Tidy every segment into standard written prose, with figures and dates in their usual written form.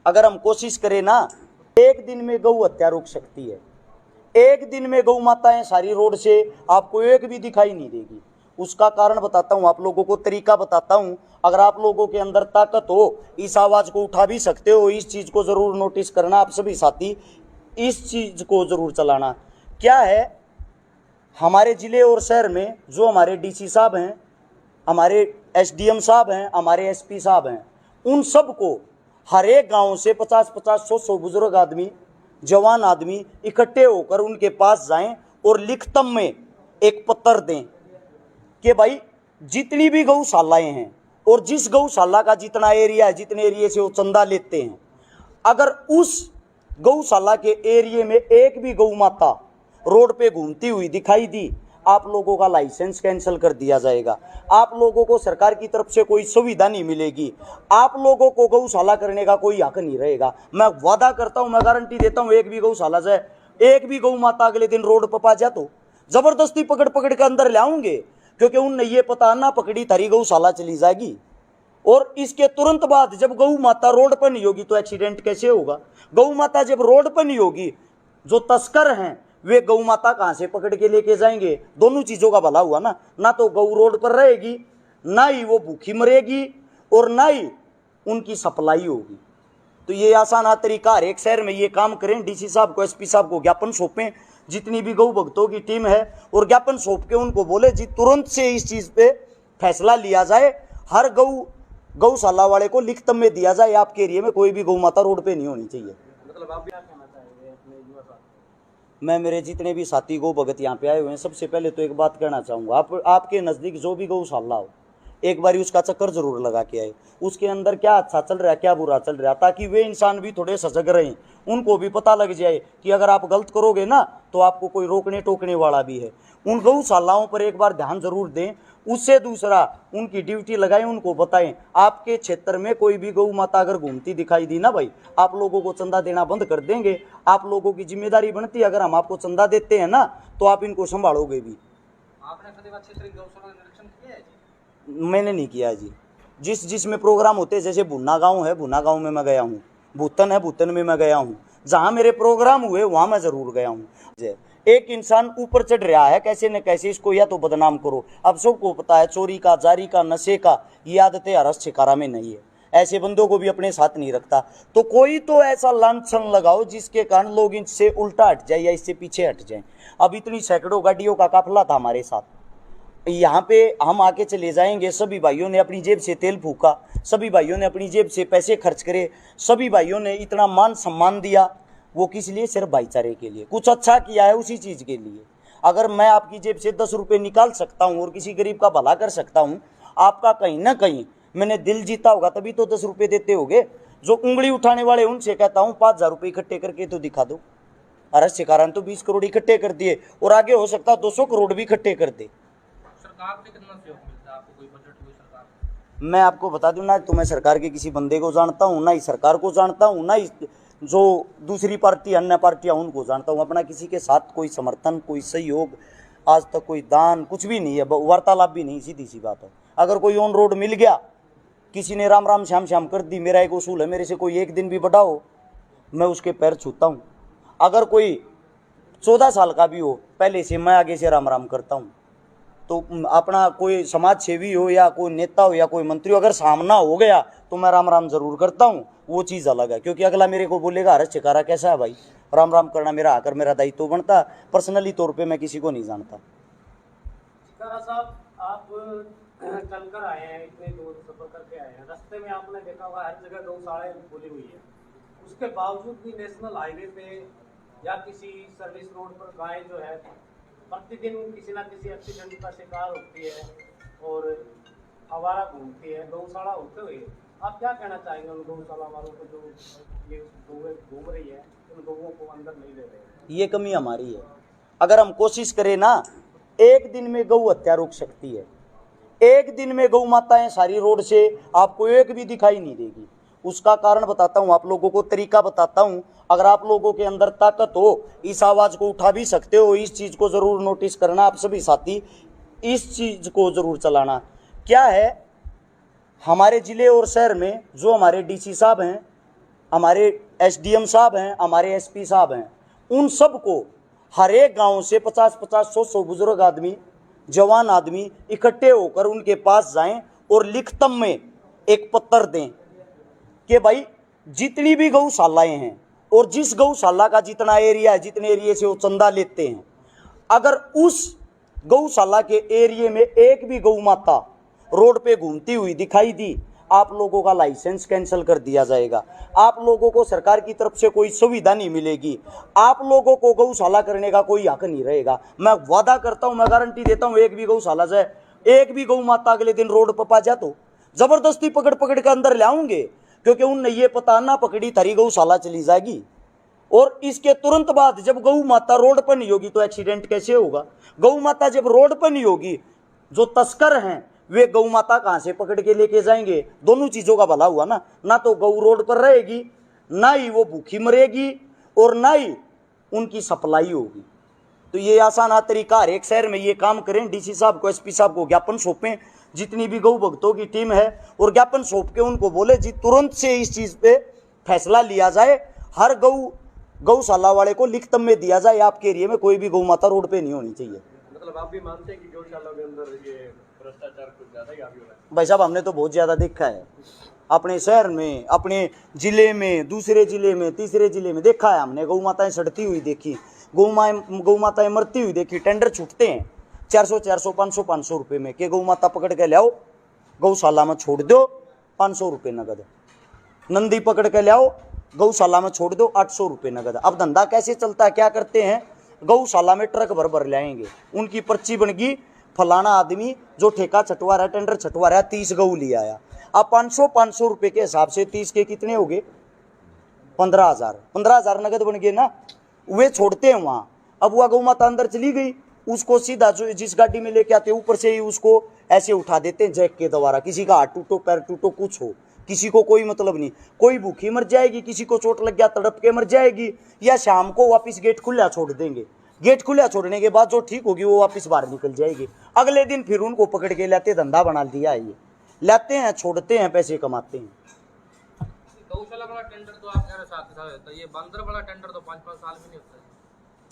अगर हम कोशिश करें ना, एक दिन में गौ हत्या रुक सकती है। एक दिन में गौ माताएं सारी रोड से आपको एक भी दिखाई नहीं देगी। उसका कारण बताता हूं आप लोगों को, तरीका बताता हूं। अगर आप लोगों के अंदर ताकत हो, इस आवाज को उठा भी सकते हो। इस चीज को जरूर नोटिस करना आप सभी साथी, इस चीज को जरूर चलाना। क्या है, हमारे जिले और शहर में जो हमारे डीसी साहब हैं, हमारे एसडीएम साहब हैं, हमारे एसपी साहब हैं, उन सबको हर एक गांव से 50-50, 100-100 बुजुर्ग आदमी, जवान आदमी इकट्ठे होकर उनके पास जाएं और लिखित में एक पत्र दें कि भाई जितनी भी गौशालाएं हैं और जिस गौशाला का जितना एरिया है, जितने एरिया से वो चंदा लेते हैं, अगर उस गौशाला के एरिया में एक भी गौ माता रोड पे घूमती हुई दिखाई दी, आप लोगों का लाइसेंस कैंसिल कर दिया जाएगा। आप लोगों को सरकार की तरफ से कोई सुविधा नहीं मिलेगी। आप लोगों को गौशाला करने का कोई हक नहीं रहेगा। मैं वादा करता हूं, मैं गारंटी देता हूं, एक भी गौशाला से एक भी गौ माता अगले दिन रोड पर पा जा तो जबरदस्ती पकड़ पकड़ के अंदर लाऊंगे, क्योंकि उनने ये पता ना पकड़ी थारी गौशाला चली जाएगी। और इसके तुरंत बाद जब गौ माता रोड पर नहीं होगी तो एक्सीडेंट कैसे होगा? गौ माता जब रोड पर नहीं होगी, जो तस्कर हैं वे गौ माता कहां से पकड़ के लेके जाएंगे? दोनों चीजों का भला हुआ ना तो गौ रोड पर रहेगी, ना ही वो भूखी मरेगी, और ना ही उनकी सप्लाई होगी। तो ये आसान तरीका, हर एक शहर में ये काम करें। डीसी साहब को, एसपी साहब को ज्ञापन सौंपें, जितनी भी गौ भक्तों की टीम है, और ज्ञापन सौंप के उनको बोले जी तुरंत से इस चीज पे फैसला लिया जाए। हर गौशाला वाले को लिखित में दिया जाए, आपके एरिया में कोई भी गौ माता रोड पे नहीं होनी चाहिए। मतलब आप क्या कहना चाहेंगे अपने युवा साथी? मैं, मेरे जितने भी साथी गौ भगत यहाँ पे आए हुए हैं, सबसे पहले तो एक बात कहना चाहूँगा, आपके नज़दीक जो भी गौशाला हो, एक बार उसका चक्कर जरूर लगा के आए। उसके अंदर क्या अच्छा चल रहा है, क्या बुरा चल रहा है, ताकि वे इंसान भी थोड़े सजग रहें, उनको भी पता लग जाए कि अगर आप गलत करोगे ना तो आपको कोई रोकने टोकने वाला भी है। उन गौशालाओं पर एक बार ध्यान जरूर दें। उससे दूसरा, उनकी ड्यूटी लगाएं, उनको बताएं आपके क्षेत्र में कोई भी गौ माता अगर घूमती दिखाई दी ना भाई, आप लोगों को चंदा देना बंद कर देंगे। आप लोगों की जिम्मेदारी बनती है, अगर हम आपको चंदा देते हैं ना तो आप इनको संभालोगे भी। आपने फतेहाबाद क्षेत्र की गौशाला का निरीक्षण किया है जी? मैंने नहीं किया जी। जिसमें प्रोग्राम होते हैं, जैसे भुन्ना गांव है, भुन्ना गांव में मैं गया हूँ, भूतन है, भूतन में मैं गया हूँ, जहाँ मेरे प्रोग्राम हुए वहाँ मैं जरूर गया हूँ। एक इंसान ऊपर चढ़ रहा है कैसे न कैसे, इसको या तो बदनाम करो। अब सबको पता है चोरी का, जारी का, नशे का, ये आदतें हरस शिकारा में नहीं है। ऐसे बंदों को भी अपने साथ नहीं रखता। तो कोई तो ऐसा लांछन लगाओ जिसके कारण लोग इनसे उल्टा हट जाए या इससे पीछे हट जाए। अब इतनी सैकड़ों गाड़ियों का काफिला था हमारे साथ, यहाँ पे हम आके चले जाएंगे। सभी भाइयों ने अपनी जेब से तेल फूका, सभी भाइयों ने अपनी जेब से पैसे खर्च करे, सभी भाइयों ने इतना मान सम्मान दिया। वो किस लिए? सिर्फ भाईचारे के लिए, कुछ अच्छा किया है उसी चीज़ के लिए। अगर मैं आपकी जेब से 10 रुपये निकाल सकता हूँ और किसी गरीब का भला कर सकता हूँ, आपका कहीं ना कहीं मैंने दिल जीता होगा, तभी तो 10 रुपये देते होगे। जो उंगली उठाने वाले उनसे कहता हूँ 5,000 रुपये इकट्ठे करके तो दिखा दो। अरस के कारण तो 20 करोड़ इकट्ठे कर दिए, और आगे हो सकता है 200 करोड़ भी इकट्ठे कर दे। सरकार से कितना सहयोग मिलता है आपको? कोई बजट, कोई सरकार? मैं आपको बता दूं ना, तो मैं सरकार के किसी बंदे को जानता हूँ, ना ही सरकार को जानता हूँ, ना ही जो दूसरी पार्टी, अन्य पार्टियां उनको जानता हूँ। अपना किसी के साथ कोई समर्थन, कोई सहयोग, आज तक कोई दान कुछ भी नहीं है, वार्तालाप भी नहीं, सीधी सी बात है। अगर कोई ऑन रोड मिल गया, किसी ने राम राम श्याम श्याम कर दी, मेरा एक उसूल है, मेरे से कोई एक दिन भी बड़ा हो मैं उसके पैर छूता हूँ। अगर कोई 14 साल का भी हो, पहले से मैं आगे से राम राम करता हूँ। तो अपना कोई समाज सेवी हो या कोई नेता हो या कोई मंत्री हो, अगर सामना हो गया तो मैं राम राम जरूर करता हूँ। वो चीज़ अलग है, क्योंकि अगला मेरे को बोलेगा अरे चिकारा कैसा है भाई, राम राम करना मेरा आकर मेरा दायित्व बनता। पर्सनली तौर पे मैं किसी को नहीं जानता। चिकारा साहब, आप चलकर आए हैं, इतने दूर सफर करके आए हैं, रास्ते में आपने देखा होगा हर जगह गौशालाएं खुली हुई है, उसके बावजूद भी नेशनल हाईवे पे या किसी सर्विस रोड पर गाय जो है प्रतिदिन किसी ना किसी एक्सीडेंट का शिकार होती है और आवारा घूमती है गौशाला होते हुए। आप क्या कहना चाहेंगे उन गौशाला वालों को जो ये गौएं घूम रही है, उन गौओं को अंदर नहीं ले रहे? ये कमी हमारी है। अगर हम कोशिश करें ना, एक दिन में गौ हत्या रुक सकती है। एक दिन में गौ माताएं सारी रोड से आपको एक भी दिखाई नहीं देगी। उसका कारण बताता हूं आप लोगों को, तरीका बताता हूं। अगर आप लोगों के अंदर ताकत हो, इस आवाज को उठा भी सकते हो। इस चीज को जरूर नोटिस करना आप सभी साथी, इस चीज को जरूर चलाना। क्या है, हमारे जिले और शहर में जो हमारे डीसी साहब हैं, हमारे एसडीएम साहब हैं, हमारे एसपी साहब हैं, उन सबको हर एक गांव से 50-50, 100-100 बुजुर्ग आदमी, जवान आदमी इकट्ठे होकर उनके पास जाएं और लिखतम में एक पत्र दें कि भाई जितनी भी गौशालाएं हैं और जिस गौशाला का जितना एरिया है, जितने एरिया से वो चंदा लेते हैं, अगर उस गौशाला के एरिया में एक भी गौ माता रोड पे घूमती हुई दिखाई दी, आप लोगों का लाइसेंस कैंसिल कर दिया जाएगा। आप लोगों को सरकार की तरफ से कोई सुविधा नहीं मिलेगी, आप लोगों को गौशाला करने का कोई हक नहीं रहेगा। मैं वादा करता हूं, मैं गारंटी देता हूं, एक भी गौशाला से एक भी गौ माता अगले दिन रोड पर पा जा तो जबरदस्ती पकड़ पकड़ के अंदर ले आऊंगे, क्योंकि उनने ये पता ना पकड़ी थारी गौशाला चली जाएगी। और इसके तुरंत बाद जब गौ माता रोड पर नहीं होगी तो एक्सीडेंट कैसे होगा? गौ माता जब रोड पर नहीं होगी, जो तस्कर हैं वे गौ माता कहां से पकड़ के लेके जाएंगे? दोनों चीजों का भला हुआ ना। ना तो गौ रोड पर रहेगी, ना ही वो भूखी मरेगी, और ना ही उनकी सप्लाई होगी। तो ये आसान तरीका हर एक शहर में ये काम करें। डीसी साहब को, एसपी साहब को ज्ञापन सौंपें, जितनी भी गौ भक्तों की टीम है, और ज्ञापन सौंप के उनको बोले जी तुरंत से इस चीज पे फैसला लिया जाए। हर गौशाला वाले को लिखतम में दिया जाए आपके एरिया में कोई भी गौ माता रोड पे नहीं होनी चाहिए। मतलब आप भी मानते हैं कि गौशाला के अंदर ये भ्रष्टाचार कुछ ज्यादा ही हावी हो रहा है? भाई साहब हमने तो बहुत ज्यादा देखा है अपने शहर में, अपने जिले में, दूसरे जिले में, तीसरे जिले में देखा है हमने। गौ माताएं सड़ती हुई देखी, गौ माताएं मरती हुई देखी। टेंडर छूटते हैं 400-400, 500-500 रुपये में कि गौ माता पकड़ के लाओ, गौशाला में छोड़ दो, 500 रुपये नगद। नंदी पकड़ के लाओ, गौशाला में छोड़ दो, 800 रुपये नगद। अब धंधा कैसे चलता है, क्या करते हैं? गौशाला में ट्रक भर भर लाएंगे, उनकी पर्ची बन गई, फलाना आदमी जो ठेका छटवा रहा है, टेंडर छटवा रहा है, 30 गऊ ले आया। अब 500 रुपये के हिसाब से 30 के कितने हो गए? 15,000 नगद बन गए ना। वे छोड़ते हैं वहाँ। अब वह गौ माता अंदर चली गई, उसको सीधा जो जिस गाड़ी में लेके आते ऊपर से ही उसको ऐसे उठा देते हैं जैक के द्वारा। किसी का हाथ टूटो, पैर टूटो, कुछ हो, किसी को कोई मतलब नहीं। कोई भूखी मर जाएगी, किसी को चोट लग गया तड़प के मर जाएगी, या शाम को वापस गेट खुला छोड़ देंगे। गेट खुला छोड़ने के बाद जो ठीक होगी वो वापस बाहर निकल जाएगी। अगले दिन फिर उनको पकड़ के लाते, धंधा बना दिया है ये। लाते हैं, छोड़ते हैं, पैसे कमाते हैं। गौशाला वाला टेंडर तो आप कह रहे 7 साल होता है, ये बंदर वाला टेंडर तो 5-5 साल भी नहीं होता है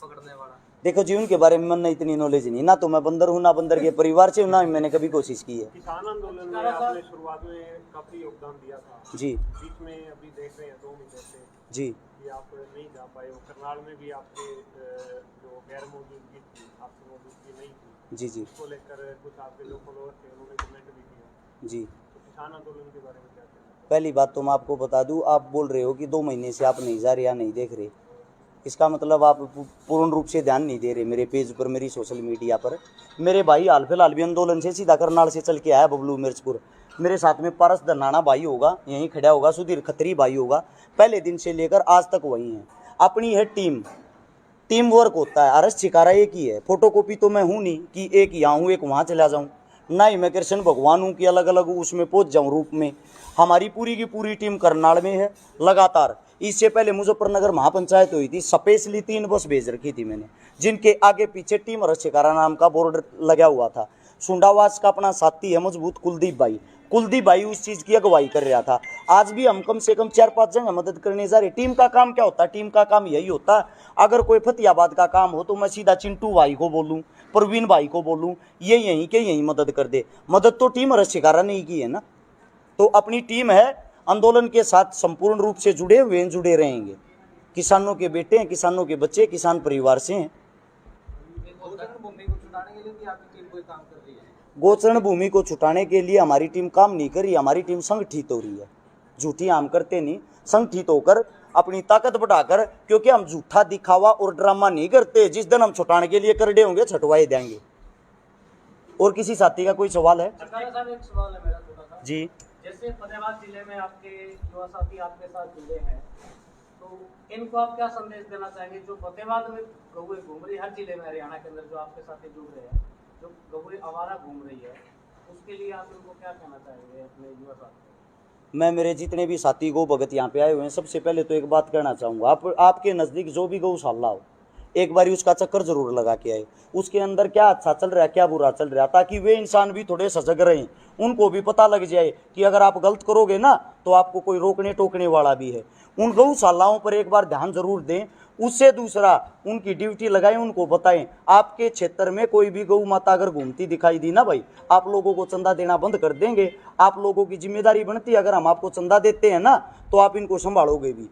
पकड़ने वाला। देखो जी, उनके बारे में मन इतनी नॉलेज नहीं, ना तो मैं बंदर हूँ, ना बंदर के परिवार से, ना मैंने कभी कोशिश की है। किसान आंदोलन में आपने शुरुआत में काफी योगदान दिया था जी। बीच में अभी देख रहे हैं 2 महीने से जी कि आप नहीं जा पाए हो। करनाल में भी आपके जो गैर मौजूदगी थी, आपकी मौजूदगी नहीं थी, जी। जी उसको लेकर कुछ आपके जो फॉलोअर थे उन्होंने कमेंट भी किया। जी। तो किसान आंदोलन के बारे में क्या कहना है? पहली बात तो मैं आपको बता दूं, आप बोल रहे हो कि 2 महीने से आप नहीं जा रहे या नहीं देख रहे, इसका मतलब आप पूर्ण रूप से ध्यान नहीं दे रहे मेरे पेज पर, मेरी सोशल मीडिया पर। मेरे भाई हाल फिलहाल भी आंदोलन से सीधा करनाल से चल के आया बबलू मिर्चपुर। मेरे साथ में पारस धनाना भाई होगा, यहीं खड़ा होगा, सुधीर खत्री भाई होगा, पहले दिन से लेकर आज तक वही हैं। अपनी है टीम वर्क होता है। अरस चिकारा एक ही है, फोटोकॉपी तो मैं हूँ नहीं कि एक यहाँ हूँ एक वहाँ चला जाऊँ, ना ही मैं कृष्ण भगवान हूँ कि अलग अलग उसमें पहुँच जाऊँ रूप में। हमारी पूरी की पूरी टीम करनाल में है लगातार। इससे पहले मुजफ्फरनगर महापंचायत हुई थी, स्पेशली 3 बस भेज रखी थी मैंने, जिनके आगे पीछे टीम अरस चिकारा नाम का बोर्ड लगा हुआ था। सुंडावास का अपना साथी है मजबूत कुलदीप भाई उस चीज़ की अगुवाई कर रहा था। आज भी हम कम से कम 4-5 जगह मदद करने जा रहे। टीम का काम क्या होता है? टीम का काम यही होता है, अगर कोई फतियाबाद का काम हो तो मैं सीधा चिंटू भाई को बोलूँ, प्रवीण भाई को बोलूँ, ये यहीं के यहीं मदद कर दे। मदद तो टीम अरस चिकारा ने ही की है ना। तो अपनी टीम है, आंदोलन के साथ संपूर्ण रूप से जुड़े हुए हैं, जुड़े रहेंगे। किसानों के बेटे हैं, किसानों के बच्चे, किसान परिवार से हैं। गोचरण भूमि को छुटाने के लिए हमारी टीम काम नहीं कर रही, हमारी टीम संगठित हो रही है। झूठी हम करते नहीं, संगठित होकर अपनी ताकत बढ़ाकर, क्योंकि हम झूठा दिखावा और ड्रामा नहीं करते। जिस दिन हम छुटाने के लिए करड़े होंगे छुटवाए देंगे। और किसी साथी का कोई सवाल है? साहब एक सवाल है मेरा छोटा सा। जी। जैसे फतेहाबाद जिले में आपके युवा साथी आपके साथ जुड़े हैं, तो इनको आप क्या संदेश देना चाहेंगे? जो फतेहाबाद में गौएं घूम रही, हर जिले में हरियाणा के अंदर जो आपके साथी जुड़ रहे हैं, जो गौएं आवारा घूम रही है, उसके लिए आप इनको क्या कहना चाहेंगे अपने युवा साथी? मैं मेरे जितने भी साथी गौ भगत यहाँ पे आए हुए हैं, सबसे पहले तो एक बात कहना चाहूँगा, आपके नज़दीक जो भी गौशाला हो, एक बारी उसका चक्कर जरूर लगा के आए। उसके अंदर क्या अच्छा चल रहा है, क्या बुरा चल रहा है, ताकि वे इंसान भी थोड़े सजग रहें, उनको भी पता लग जाए कि अगर आप गलत करोगे ना तो आपको कोई रोकने टोकने वाला भी है। उन गौशालाओं पर एक बार ध्यान जरूर दें। उससे दूसरा, उनकी ड्यूटी लगाएं, उनको बताएं आपके क्षेत्र में कोई भी गौ माता अगर घूमती दिखाई दी ना भाई, आप लोगों को चंदा देना बंद कर देंगे। आप लोगों की जिम्मेदारी बनती है, अगर हम आपको चंदा देते हैं ना तो आप इनको संभालोगे भी।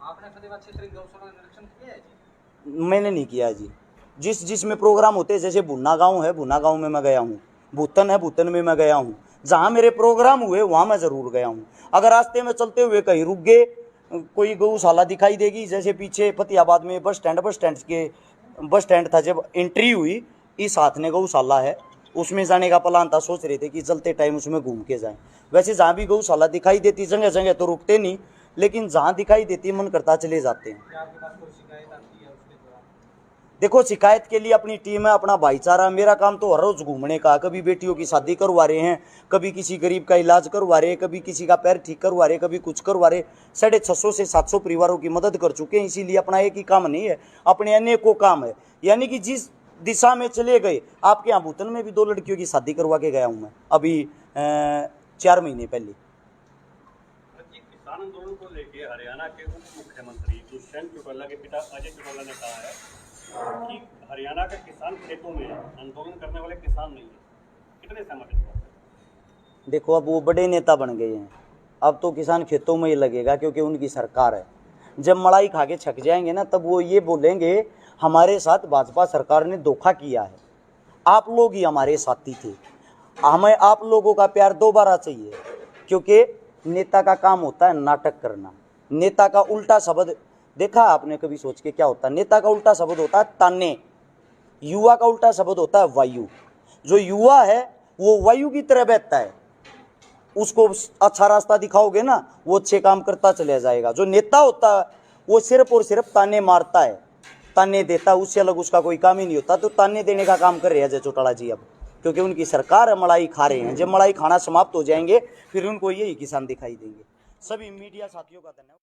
आपने फतेहाबाद क्षेत्र की गौशाला का निरीक्षण किया है जी? मैंने नहीं किया जी। जिसमें प्रोग्राम होते हैं, जैसे भुन्ना गांव है, भुन्ना गांव में मैं गया हूँ, भूतन है, भूतन में मैं गया हूँ, जहाँ मेरे प्रोग्राम हुए वहाँ मैं ज़रूर गया हूँ। अगर रास्ते में चलते हुए कहीं रुक गए, कोई गौशाला दिखाई देगी, जैसे पीछे फतेहाबाद में बस स्टैंड था, जब एंट्री हुई इस हाथ ने गौशाला है, उसमें जाने का प्लान था, सोच रहे थे कि चलते टाइम उसमें घूम के जाएं। वैसे जहाँ भी गौशाला दिखाई देती, जगह जगह तो रुकते नहीं, लेकिन जहाँ दिखाई देती मन करता चले जाते हैं। क्या आपके पास कोई शिकायत आती है उसके दौरान? देखो, शिकायत के लिए अपनी टीम है, अपना भाईचारा। मेरा काम तो हर रोज घूमने का, कभी बेटियों की शादी करवा रहे हैं, कभी किसी गरीब का इलाज करवा रहे हैं, कभी किसी का पैर ठीक करवा रहे, कभी कुछ करवा रहे। 650 से 700 परिवारों की मदद कर चुके हैं। इसीलिए अपना एक ही काम नहीं है, अपने अनेकों काम है। यानी कि जिस दिशा में चले गए, आपके यहाँ भूतन में भी 2 लड़कियों की शादी करवा के गया हूँ मैं अभी 4 महीने पहले। किसान आंदोलन को लेके हरियाणा के उप मुख्यमंत्री दुष्यंत चौटाला के पिता अजय चौटाला ने कहा है कि हरियाणा के किसान खेतों में आंदोलन करने वाले किसान नहीं है। कितने सहमत हैं? देखो, अब वो बड़े नेता बन गए हैं, अब तो किसान खेतों में ही लगेगा, क्योंकि उनकी सरकार है। जब मलाई खा के छक जाएंगे ना, तब वो ये बोलेंगे हमारे साथ भाजपा सरकार ने धोखा किया है, आप लोग ही हमारे साथी थे। हमें आप लोगों का प्यार दोबारा चाहिए, क्योंकि नेता का काम होता है नाटक करना। नेता का उल्टा शब्द देखा आपने कभी सोच के क्या होता है? नेता का उल्टा शब्द होता है ताने, युवा का उल्टा शब्द होता है वायु। जो युवा है वो वायु की तरह बहता है, उसको अच्छा रास्ता दिखाओगे ना, वो अच्छे काम करता चले जाएगा। जो नेता होता है वो सिर्फ और सिर्फ ताने मारता है, ताने देता, उससे अलग उसका कोई काम ही नहीं होता। तो ताने देने का काम कर रहे हैं अजय चौटाला जी अब, क्योंकि उनकी सरकार है, मलाई खा रहे हैं। जब मलाई खाना समाप्त हो जाएंगे, फिर उनको यही किसान दिखाई देंगे। सभी मीडिया साथियों का धन्यवाद।